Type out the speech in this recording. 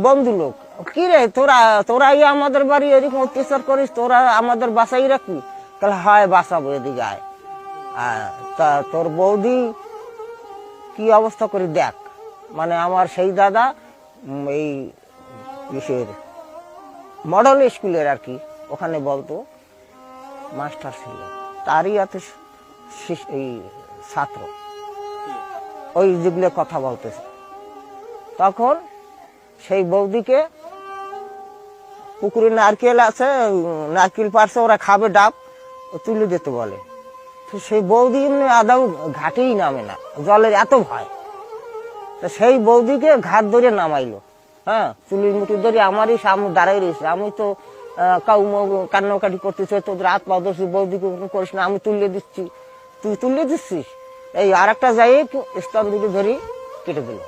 বন্ধু লোক কি রে তোরা আমাদের বাড়ি এরকম অত্যাচার করিস, তোরা আমাদের বাসাই রাখবি? তাহলে হয় বাঁচাবো, এদিকে আয়। তা তোর বৌদি কি অবস্থা করি দেখ। মানে আমার সেই দাদা এই ইসের মডেল স্কুলের আর কি, ওখানে বলতো মাস্টার ছিল, তারই এত এই ছাত্র ওই যেগুলো কথা বলতেছে। তখন সেই বৌদিকে পুকুরে নারকেল আছে, নারকেল পারছে, ওরা খাবে, ডাব তুলে দিতে বলে। তো সেই বৌদি এমনি আদাও ঘাটেই নামে না, জলের এত ভয়। তো সেই বৌদিকে ঘাট ধরে নামাইলো। হ্যাঁ, চুলির মুঠি ধরে আমারই সামনে দাঁড়াই রয়েছে। আমি তো কান্নাকাটি করতেছি, তোদের হাত পা ধরছি, বৌদিকে করিস না, আমি তুলে দিচ্ছি। তুই তুলে দিচ্ছিস? এই আর একটা যাই স্তন দিকে ধরি কেটে দিল।